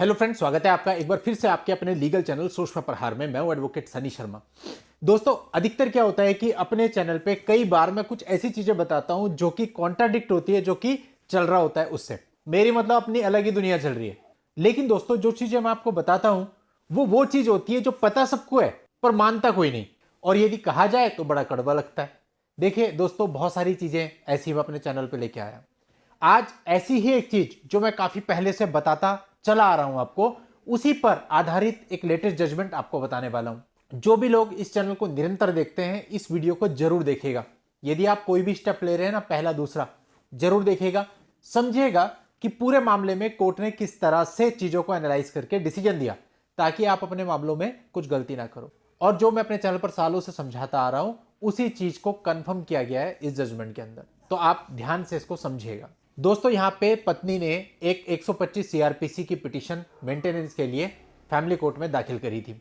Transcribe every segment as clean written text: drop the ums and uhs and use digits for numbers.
Hello friends, स्वागत है आपका एक बार फिर से आपके अपने लीगल चैनल सोच में प्रहार में। मैं हूं एडवोकेट सनी शर्मा। दोस्तों, अधिकतर क्या होता है कि अपने चैनल पे कई बार मैं कुछ ऐसी चीजें बताता हूं जो कि कॉन्ट्राडिक्ट होती है, जो कि चल रहा होता है उससे। मेरी मतलब अपनी अलग ही दुनिया चल रही है। लेकिन दोस्तों, जो चीजें मैं आपको बताता हूं वो चीज होती है जो पता सबको है पर मानता कोई नहीं, और यदि कहा जाए तो बड़ा कड़वा लगता है। देखिए दोस्तों, बहुत सारी चीजें ऐसी मैं अपने चैनल पे लेके आया। आज ऐसी ही एक चीज जो मैं काफी पहले से बताता चला आ रहा हूं आपको, उसी पर आधारित एक लेटेस्ट जजमेंट आपको बताने वाला हूं। जो भी लोग इस चैनल को निरंतर देखते हैं, इस वीडियो को जरूर देखेगा। यदि आप कोई भी स्टेप ले रहे हैं ना, पहला दूसरा, जरूर देखेगा, समझिएगा कि पूरे मामले में कोर्ट ने किस तरह से चीजों को एनालाइज करके डिसीजन दिया, ताकि आप अपने मामलों में कुछ गलती ना करो। और जो मैं अपने चैनल पर सालों से समझाता आ रहा हूं, उसी चीज को कंफर्म किया गया है इस जजमेंट के अंदर। तो आप ध्यान से इसको समझिएगा। दोस्तों, यहां पे पत्नी ने एक 125 सीआरपीसी की पिटीशन मेंटेनेंस के लिए फैमिली कोर्ट में दाखिल करी थी।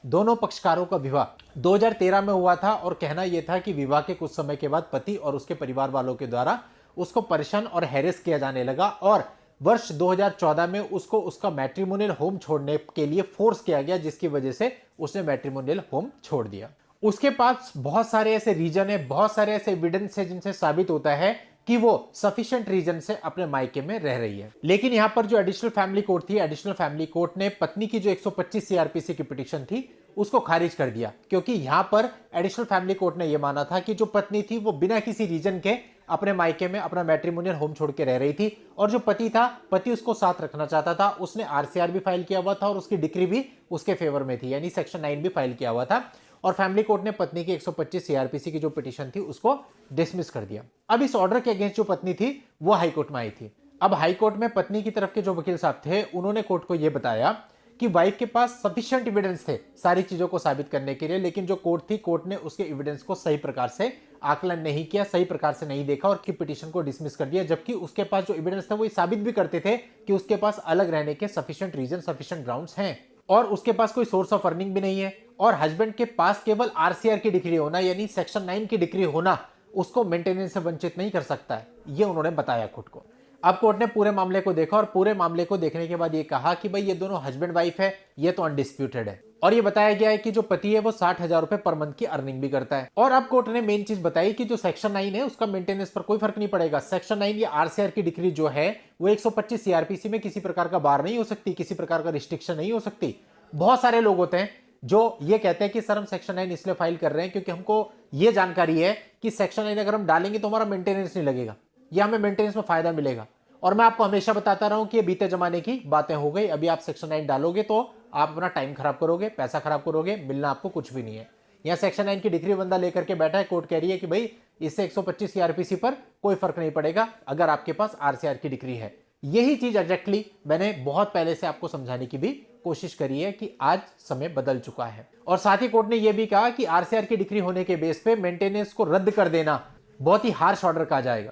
दोनों पक्षकारों का विवाह 2013 में हुआ था, और कहना यह था कि विवाह के कुछ समय के बाद पति और उसके परिवार वालों के द्वारा उसको परेशान और हैरेस किया जाने लगा, और वर्ष 2014 में उसको उसका मैट्रिमोनियल होम छोड़ने के लिए फोर्स किया गया, जिसकी वजह से उसने मैट्रिमोनियल होम छोड़ दिया। उसके पास बहुत सारे ऐसे रीजन है, बहुत सारे ऐसे एविडेंस है जिनसे साबित होता है कि वो सफिशिएंट रीजन से अपने मायके में रह रही है। लेकिन यहां पर जो एडिशनल फैमिली कोर्ट थी, एडिशनल फैमिली कोर्ट ने पत्नी की जो 125 सीआरपीसी की पिटीशन थी उसको खारिज कर दिया, क्योंकि यहां पर एडिशनल फैमिली कोर्ट ने यह माना था कि जो पत्नी थी वो बिना किसी रीजन के अपने मायके में अपना मैट्रिमोनियल होम छोड़ के रह रही थी, और जो पति उसको साथ रखना चाहता था। उसने आरसीआर भी फाइल किया हुआ था और उसकी डिक्री भी उसके फेवर में थी, यानी सेक्शन 9 भी फाइल किया हुआ था। और फैमिली कोर्ट ने पत्नी की 125 सीआरपीसी की जो पिटीशन थी उसको डिसमिस कर दिया। अब इस ऑर्डर के अगेंस्ट जो पत्नी थी वो हाई कोर्ट में आई थी। अब हाई कोर्ट में पत्नी की तरफ के जो वकील साहब थे, उन्होंने कोर्ट को यह बताया कि वाइफ के पास सफिशिएंट एविडेंस थे सारी चीजों को साबित करने के लिए, लेकिन जो कोर्ट ने उसके एविडेंस को सही प्रकार से आकलन नहीं किया, सही प्रकार से नहीं देखा, और की पिटीशन को डिसमिस कर दिया। जबकि उसके पास जो एविडेंस था वो साबित भी करते थे कि उसके पास अलग रहने के सफिशिएंट रीजन, सफिशिएंट ग्राउंड्स हैं, और उसके पास कोई सोर्स ऑफ अर्निंग भी नहीं है, और हस्बैंड के पास केवल आरसीआर की डिग्री होना, यानी सेक्शन 9 की डिग्री होना, उसको मेंटेनेंस से वंचित नहीं कर सकता है। ये उन्होंने बताया कोर्ट को। अब कोर्ट ने पूरे मामले को देखा, और पूरे मामले को देखने के बाद ये कहा कि भाई ये दोनों हस्बैंड वाइफ है, ये तो अनडिस्प्यूटेड है। और ये बताया गया है कि जो पति है वो 60,000 रुपए पर मंथ की अर्निंग भी करता है। और अब कोर्ट ने मेन चीज बताई कि जो सेक्शन 9 है उसका मेंटेनेंस पर कोई फर्क नहीं पड़ेगा। सेक्शन 9 या आरसीआर की डिग्री जो है वो 125 सीआरपीसी में किसी प्रकार का बार नहीं हो सकती, किसी प्रकार का रिस्ट्रिक्शन नहीं हो सकती। बहुत सारे लोग होते हैं जो ये कहते हैं कि सर हम सेक्शन 9 इसलिए फाइल कर रहे हैं क्योंकि हमको ये जानकारी है कि सेक्शन 9 अगर हम डालेंगे तो हमारा मेंटेनेंस नहीं लगेगा, या हमें मेंटेनेंस में फायदा मिलेगा। और मैं आपको हमेशा बताता रहा हूं कि ये बीते जमाने की बातें हो गई। अभी आप सेक्शन 9 डालोगे तो आप अपना टाइम खराब करोगे, पैसा खराब करोगे, मिलना आपको कुछ भी नहीं है। यहां सेक्शन 9 की डिग्री बंदा लेकर के बैठा है, कोर्ट कह रही है कि भाई इससे 125 सीआरपीसी पर कोई फर्क नहीं पड़ेगा अगर आपके पास आरसीआर की डिग्री है। यही चीज एग्जैक्टली मैंने बहुत पहले से आपको समझाने की भी कोशिश करी है कि आज समय बदल चुका है। और साथ ही कोर्ट ने यह भी कहा कि आरसीआर की डिग्री होने के बेस पे मेंटेनेंस को रद्द कर देना बहुत ही हार्श ऑर्डर कहा जाएगा।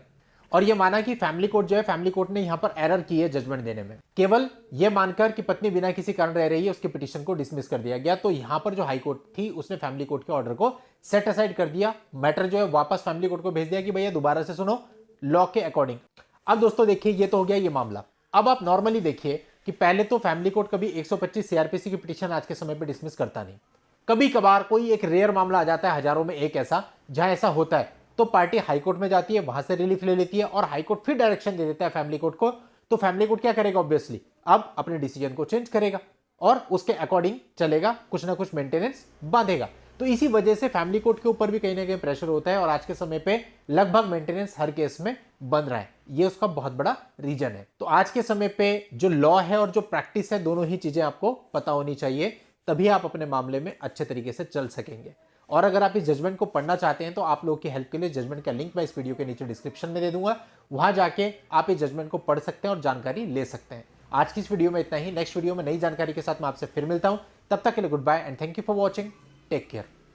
और यह माना कि फैमिली कोर्ट जो है, फैमिली कोर्ट ने यहां पर एरर की है जजमेंट देने में। केवल यह मानकर कि पत्नी बिना किसी कारण रह रही है, उसकी पिटीशन को डिसमिस कर दिया गया। तो यहां पर जो हाई कोर्ट थी उसने फैमिली कोर्ट के ऑर्डर को सेट असाइड कर दिया। मैटर जो है वापस फैमिली कोर्ट को भेज दिया कि भैया दोबारा से सुनो लॉ के अकॉर्डिंग। अब दोस्तों देखिए, ये तो हो गया ये मामला। अब आप नॉर्मली देखिए कि पहले तो फैमिली कोर्ट कभी 125 सीआरपीसी की पिटीशन आज के समय पे डिसमिस करता नहीं। कभी कभार कोई एक रेयर मामला आ जाता है, हजारों में एक ऐसा, जहां ऐसा होता है, तो पार्टी हाई कोर्ट में जाती है, वहां से रिलीफ ले लेती है, और हाई कोर्ट फिर डायरेक्शन दे देता है फैमिली कोर्ट को। तो फैमिली कोर्ट क्या करेगा, ऑब्वियसली अब अपने डिसीजन को चेंज करेगा और उसके अकॉर्डिंग चलेगा, कुछ ना कुछ मेंटेनेंस बांधेगा। तो इसी वजह से फैमिली कोर्ट के ऊपर भी कहीं ना कहीं प्रेशर होता है, और आज के समय पे लगभग मेंटेनेंस हर केस में बन रहा है। ये उसका बहुत बड़ा रीजन है। तो आज के समय पे जो लॉ है और जो प्रैक्टिस है, दोनों ही चीजें आपको पता होनी चाहिए, तभी आप अपने मामले में अच्छे तरीके से चल सकेंगे। और अगर आप इस जजमेंट को पढ़ना चाहते हैं तो आप लोगों की हेल्प के लिए जजमेंट का लिंक मैं इस वीडियो के नीचे डिस्क्रिप्शन में दे दूंगा, वहां जाके आप इस जजमेंट को पढ़ सकते हैं और जानकारी ले सकते हैं। आज की इस वीडियो में इतना ही। नेक्स्ट वीडियो में नई जानकारी के साथ मैं आपसे फिर मिलता हूं। तब तक के लिए goodbye and thank you for watching. Take care.